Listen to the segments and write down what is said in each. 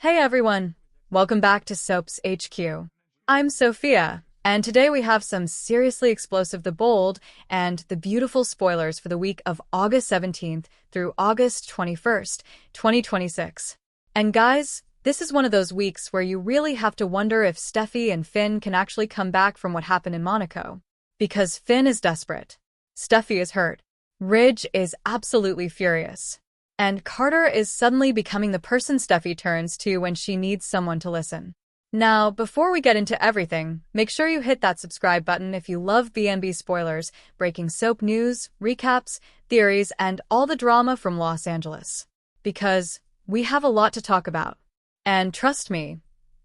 Hey everyone, welcome back to Soaps HQ. I'm Sophia, and today we have some seriously explosive, the bold, and the beautiful spoilers for the week of August 17th through August 21st, 2026. And guys, this is one of those weeks where you really have to wonder if Steffy and Finn can actually come back from what happened in Monaco. Because Finn is desperate. Steffy is hurt. Ridge is absolutely furious. And Carter is suddenly becoming the person Steffy turns to when she needs someone to listen. Now, before we get into everything, make sure you hit that subscribe button if you love B&B spoilers, breaking soap news, recaps, theories, and all the drama from Los Angeles. Because we have a lot to talk about. And trust me,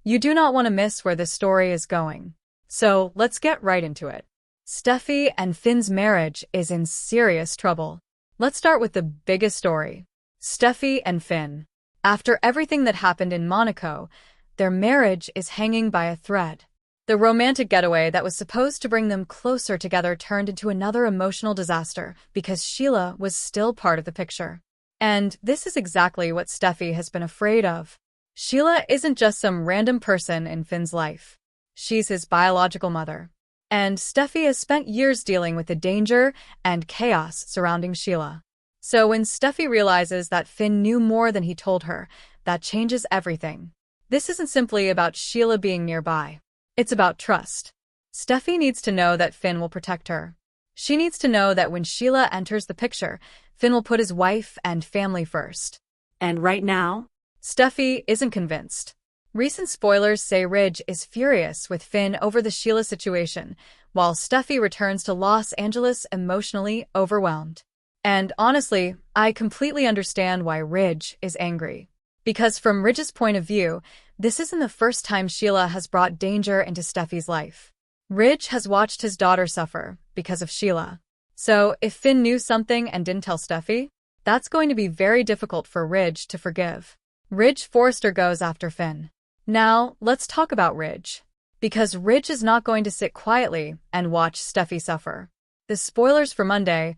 you do not want to miss where this story is going. So let's get right into it. Steffy and Finn's marriage is in serious trouble. Let's start with the biggest story. Steffy and Finn. After everything that happened in Monaco, their marriage is hanging by a thread. The romantic getaway that was supposed to bring them closer together turned into another emotional disaster because Sheila was still part of the picture. And this is exactly what Steffy has been afraid of. Sheila isn't just some random person in Finn's life. She's his biological mother. And Steffy has spent years dealing with the danger and chaos surrounding Sheila. So when Steffy realizes that Finn knew more than he told her, that changes everything. This isn't simply about Sheila being nearby. It's about trust. Steffy needs to know that Finn will protect her. She needs to know that when Sheila enters the picture, Finn will put his wife and family first. And right now, Steffy isn't convinced. Recent spoilers say Ridge is furious with Finn over the Sheila situation, while Steffy returns to Los Angeles emotionally overwhelmed. And honestly, I completely understand why Ridge is angry. Because from Ridge's point of view, this isn't the first time Sheila has brought danger into Steffy's life. Ridge has watched his daughter suffer because of Sheila. So if Finn knew something and didn't tell Steffy, that's going to be very difficult for Ridge to forgive. Ridge Forrester goes after Finn. Now, let's talk about Ridge. Because Ridge is not going to sit quietly and watch Steffy suffer. The spoilers for Monday,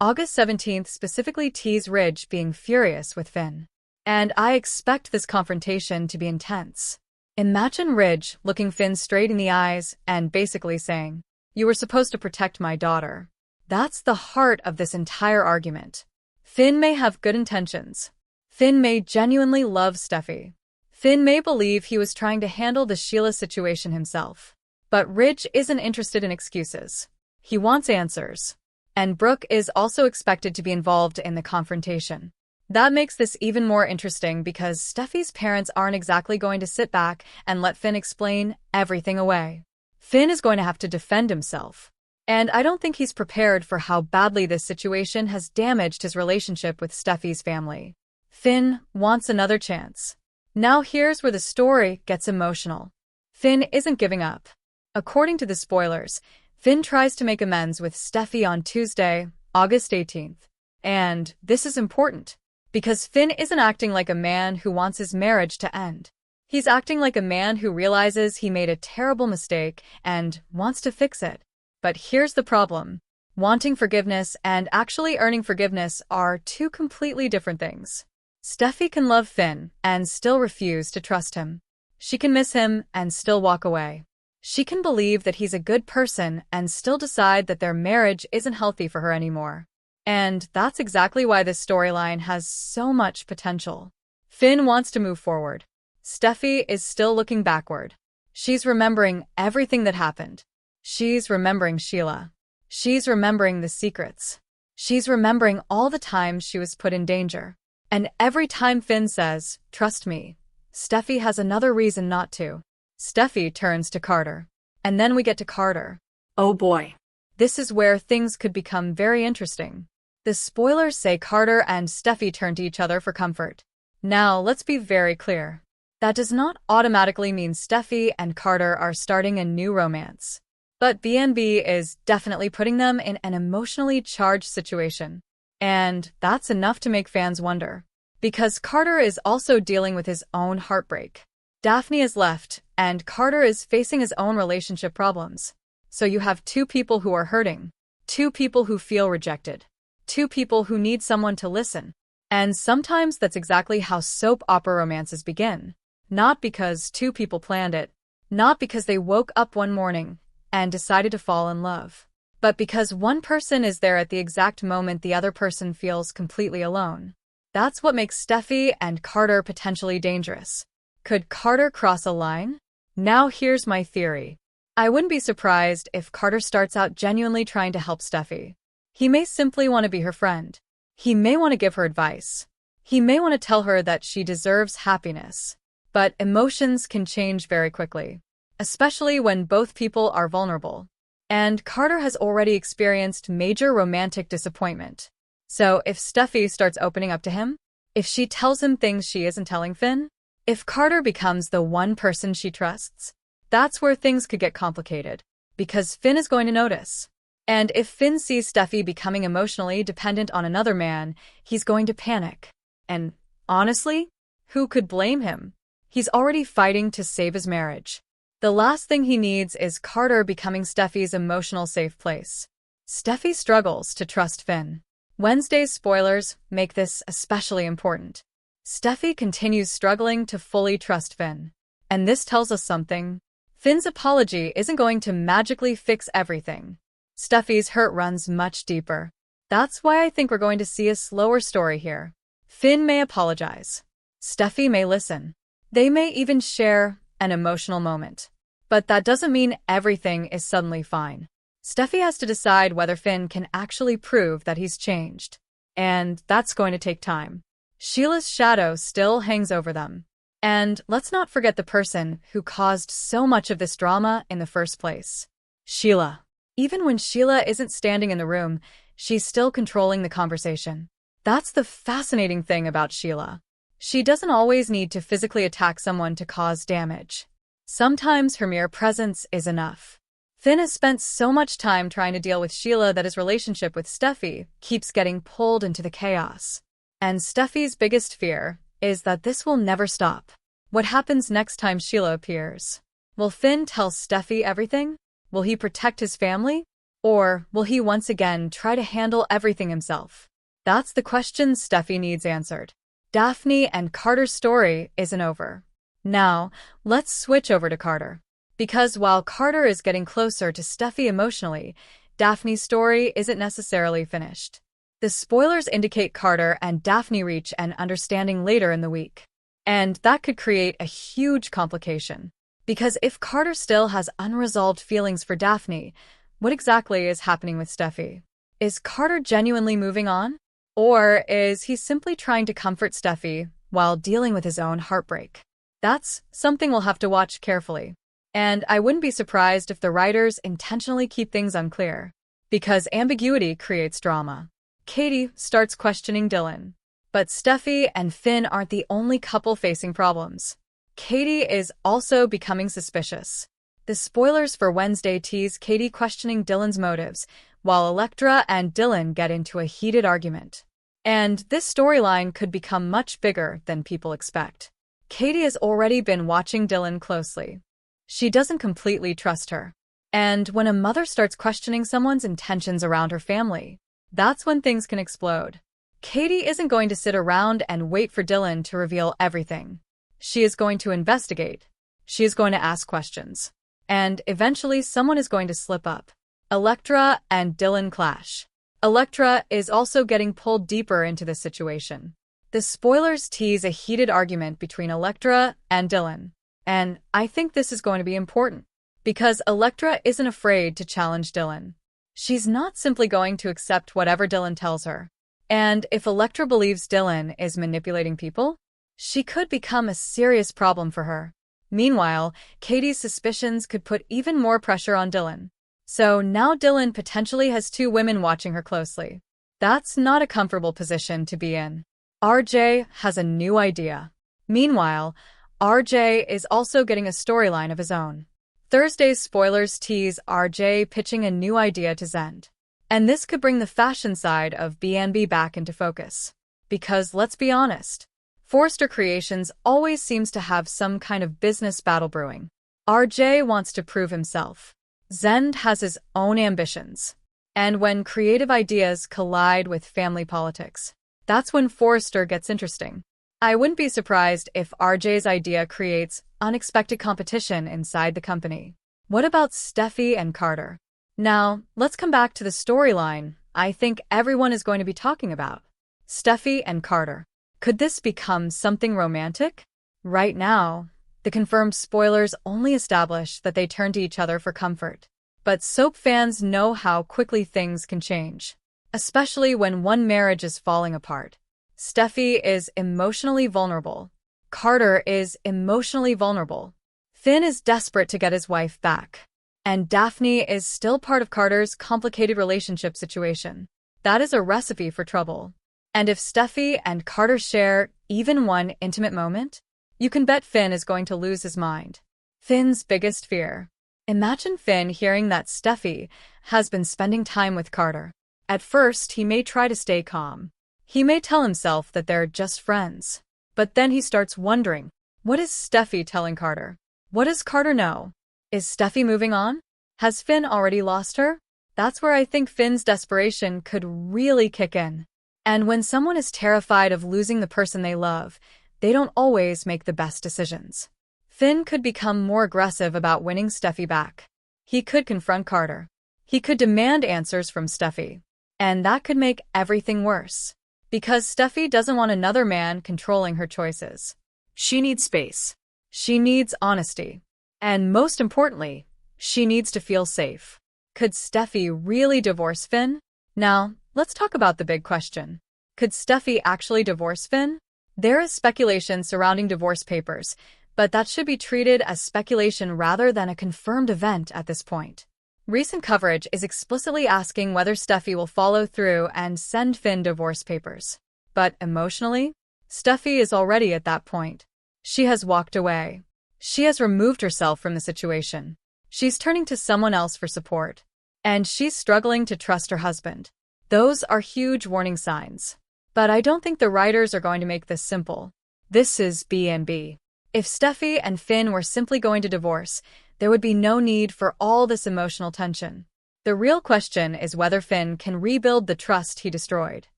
August 17th specifically tease Ridge being furious with Finn. And I expect this confrontation to be intense. Imagine Ridge looking Finn straight in the eyes and basically saying, "You were supposed to protect my daughter." That's the heart of this entire argument. Finn may have good intentions. Finn may genuinely love Steffy. Finn may believe he was trying to handle the Sheila situation himself. But Ridge isn't interested in excuses. He wants answers. And Brooke is also expected to be involved in the confrontation. That makes this even more interesting because Steffy's parents aren't exactly going to sit back and let Finn explain everything away. Finn is going to have to defend himself. And I don't think he's prepared for how badly this situation has damaged his relationship with Steffy's family. Finn wants another chance. Now here's where the story gets emotional. Finn isn't giving up. According to the spoilers, Finn tries to make amends with Steffy on Tuesday, August 18th. And this is important, because Finn isn't acting like a man who wants his marriage to end. He's acting like a man who realizes he made a terrible mistake and wants to fix it. But here's the problem. Wanting forgiveness and actually earning forgiveness are two completely different things. Steffy can love Finn and still refuse to trust him. She can miss him and still walk away. She can believe that he's a good person and still decide that their marriage isn't healthy for her anymore. And that's exactly why this storyline has so much potential. Finn wants to move forward. Steffy is still looking backward. She's remembering everything that happened. She's remembering Sheila. She's remembering the secrets. She's remembering all the times she was put in danger. And every time Finn says, "Trust me," Steffy has another reason not to. Steffy turns to Carter. And then we get to Carter. oh boy. This is where things could become very interesting. The spoilers say Carter and Steffy turn to each other for comfort. Now, let's be very clear. That does not automatically mean Steffy and Carter are starting a new romance. But B&B is definitely putting them in an emotionally charged situation. And that's enough to make fans wonder. Because Carter is also dealing with his own heartbreak. Daphne is left, and Carter is facing his own relationship problems. So you have two people who are hurting. Two people who feel rejected. Two people who need someone to listen. And sometimes that's exactly how soap opera romances begin. Not because two people planned it, not because they woke up one morning and decided to fall in love, but because one person is there at the exact moment the other person feels completely alone. That's what makes Steffy and Carter potentially dangerous. Could Carter cross a line? Now here's my theory. I wouldn't be surprised if Carter starts out genuinely trying to help Steffy. He may simply want to be her friend. He may want to give her advice. He may want to tell her that she deserves happiness. But emotions can change very quickly, especially when both people are vulnerable. And Carter has already experienced major romantic disappointment. So if Steffy starts opening up to him, if she tells him things she isn't telling Finn, if Carter becomes the one person she trusts, that's where things could get complicated, because Finn is going to notice. And if Finn sees Steffy becoming emotionally dependent on another man, he's going to panic. And honestly, who could blame him? He's already fighting to save his marriage. The last thing he needs is Carter becoming Steffy's emotional safe place. Steffy struggles to trust Finn. Wednesday's spoilers make this especially important. Steffy continues struggling to fully trust Finn. And this tells us something. Finn's apology isn't going to magically fix everything. Steffy's hurt runs much deeper. That's why I think we're going to see a slower story here. Finn may apologize. Steffy may listen. They may even share an emotional moment. But that doesn't mean everything is suddenly fine. Steffy has to decide whether Finn can actually prove that he's changed. And that's going to take time. Sheila's shadow still hangs over them. And let's not forget the person who caused so much of this drama in the first place. Sheila. Even when Sheila isn't standing in the room, she's still controlling the conversation. That's the fascinating thing about Sheila. She doesn't always need to physically attack someone to cause damage. Sometimes her mere presence is enough. Finn has spent so much time trying to deal with Sheila that his relationship with Steffy keeps getting pulled into the chaos. And Steffy's biggest fear is that this will never stop. What happens next time Sheila appears? Will Finn tell Steffy everything? Will he protect his family? Or will he once again try to handle everything himself? That's the question Steffy needs answered. Daphne and Carter's story isn't over. Now, let's switch over to Carter. Because while Carter is getting closer to Steffy emotionally, Daphne's story isn't necessarily finished. The spoilers indicate Carter and Daphne reach an understanding later in the week. And that could create a huge complication. Because if Carter still has unresolved feelings for Daphne, what exactly is happening with Steffy? Is Carter genuinely moving on? Or is he simply trying to comfort Steffy while dealing with his own heartbreak? That's something we'll have to watch carefully. And I wouldn't be surprised if the writers intentionally keep things unclear. Because ambiguity creates drama. Katie starts questioning Dylan. But Steffy and Finn aren't the only couple facing problems. Katie is also becoming suspicious. The spoilers for Wednesday tease Katie questioning Dylan's motives, while Elektra and Dylan get into a heated argument. And this storyline could become much bigger than people expect. Katie has already been watching Dylan closely. She doesn't completely trust her. And when a mother starts questioning someone's intentions around her family, that's when things can explode. Katie isn't going to sit around and wait for Dylan to reveal everything. She is going to investigate. She is going to ask questions. And eventually someone is going to slip up. Elektra and Dylan clash. Elektra is also getting pulled deeper into this situation. The spoilers tease a heated argument between Elektra and Dylan. And I think this is going to be important. Because Elektra isn't afraid to challenge Dylan. She's not simply going to accept whatever Dylan tells her. And if Elektra believes Dylan is manipulating people, she could become a serious problem for her. Meanwhile, Katie's suspicions could put even more pressure on Dylan. So now Dylan potentially has two women watching her closely. That's not a comfortable position to be in. RJ has a new idea. Meanwhile, RJ is also getting a storyline of his own. Thursday's spoilers tease RJ pitching a new idea to Zend. And this could bring the fashion side of B&B back into focus. Because let's be honest, Forrester Creations always seems to have some kind of business battle brewing. RJ wants to prove himself. Zend has his own ambitions. And when creative ideas collide with family politics, that's when Forrester gets interesting. I wouldn't be surprised if RJ's idea creates unexpected competition inside the company. What about Steffy and Carter? Now, let's come back to the storyline I think everyone is going to be talking about. Steffy and Carter. Could this become something romantic? Right now, the confirmed spoilers only establish that they turn to each other for comfort. But soap fans know how quickly things can change, especially when one marriage is falling apart. Steffy is emotionally vulnerable. Carter is emotionally vulnerable. Finn is desperate to get his wife back. And Daphne is still part of Carter's complicated relationship situation. That is a recipe for trouble. And if Steffy and Carter share even one intimate moment, you can bet Finn is going to lose his mind. Finn's biggest fear. Imagine Finn hearing that Steffy has been spending time with Carter. At first, he may try to stay calm. He may tell himself that they're just friends. But then he starts wondering, what is Steffy telling Carter? What does Carter know? Is Steffy moving on? Has Finn already lost her? That's where I think Finn's desperation could really kick in. And when someone is terrified of losing the person they love, they don't always make the best decisions. Finn could become more aggressive about winning Steffy back. He could confront Carter. He could demand answers from Steffy. And that could make everything worse. Because Steffy doesn't want another man controlling her choices. She needs space. She needs honesty. And most importantly, she needs to feel safe. Could Steffy really divorce Finn? Now, let's talk about the big question. Could Steffy actually divorce Finn? There is speculation surrounding divorce papers, but that should be treated as speculation rather than a confirmed event at this point. Recent coverage is explicitly asking whether Steffy will follow through and send Finn divorce papers. But emotionally, Steffy is already at that point. She has walked away. She has removed herself from the situation. She's turning to someone else for support. And she's struggling to trust her husband. Those are huge warning signs. But I don't think the writers are going to make this simple. This is B&B. If Steffy and Finn were simply going to divorce, there would be no need for all this emotional tension. The real question is whether Finn can rebuild the trust he destroyed.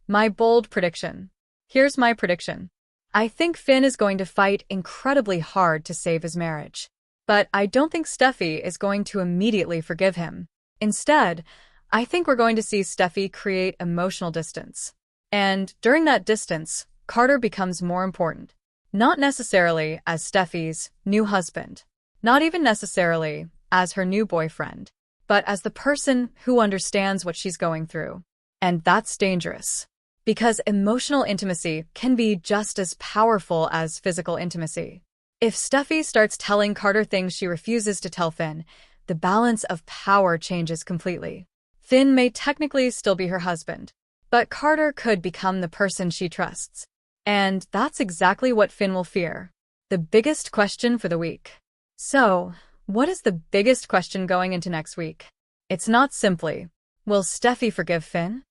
My bold prediction. Here's my prediction. I think Finn is going to fight incredibly hard to save his marriage. But I don't think Steffy is going to immediately forgive him. Instead, I think we're going to see Steffy create emotional distance. And during that distance, Carter becomes more important. Not necessarily as Steffy's new husband. Not even necessarily as her new boyfriend. But as the person who understands what she's going through. And that's dangerous. Because emotional intimacy can be just as powerful as physical intimacy. If Steffy starts telling Carter things she refuses to tell Finn, the balance of power changes completely. Finn may technically still be her husband, but Carter could become the person she trusts. And that's exactly what Finn will fear. The biggest question for the week. So, what is the biggest question going into next week? It's not simply, will Steffy forgive Finn?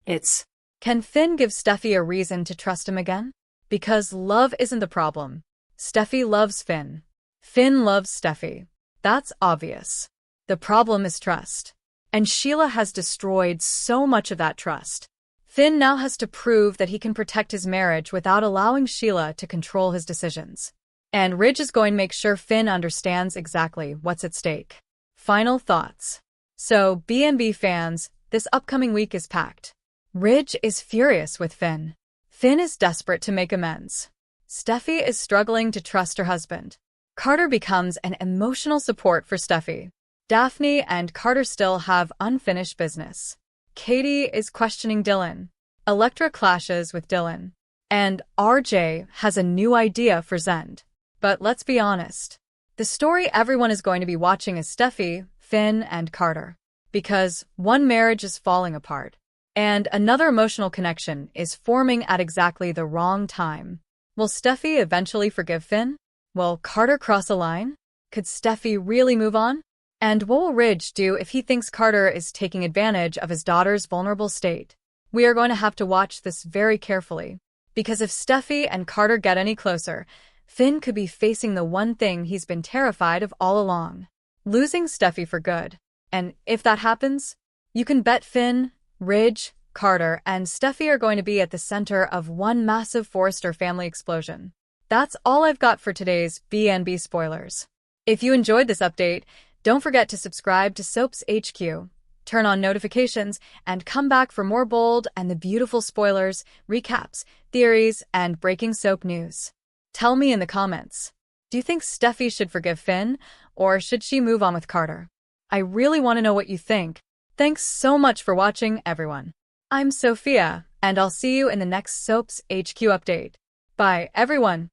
It's, can Finn give Steffy a reason to trust him again? Because love isn't the problem. Steffy loves Finn. Finn loves Steffy. That's obvious. The problem is trust. And Sheila has destroyed so much of that trust. Finn now has to prove that he can protect his marriage without allowing Sheila to control his decisions. And Ridge is going to make sure Finn understands exactly what's at stake. Final thoughts. So, B&B fans, this upcoming week is packed. Ridge is furious with Finn. Finn is desperate to make amends. Steffy is struggling to trust her husband. Carter becomes an emotional support for Steffy. Daphne and Carter still have unfinished business. Katie is questioning Dylan. Elektra clashes with Dylan. And RJ has a new idea for Zend. But let's be honest. The story everyone is going to be watching is Steffy, Finn, and Carter. Because one marriage is falling apart. And another emotional connection is forming at exactly the wrong time. Will Steffy eventually forgive Finn? Will Carter cross a line? Could Steffy really move on? And what will Ridge do if he thinks Carter is taking advantage of his daughter's vulnerable state? We are going to have to watch this very carefully. Because if Steffy and Carter get any closer, Finn could be facing the one thing he's been terrified of all along. Losing Steffy for good. And if that happens, you can bet Finn, Ridge, Carter and Steffy are going to be at the center of one massive Forrester family explosion. That's all I've got for today's B&B spoilers. If you enjoyed this update, don't forget to subscribe to Soaps HQ, turn on notifications, and come back for more bold and the beautiful spoilers, recaps, theories, and breaking soap news. Tell me in the comments, do you think Steffy should forgive Finn, or should she move on with Carter? I really want to know what you think. Thanks so much for watching, everyone. I'm Sophia, and I'll see you in the next Soaps HQ update. Bye, everyone.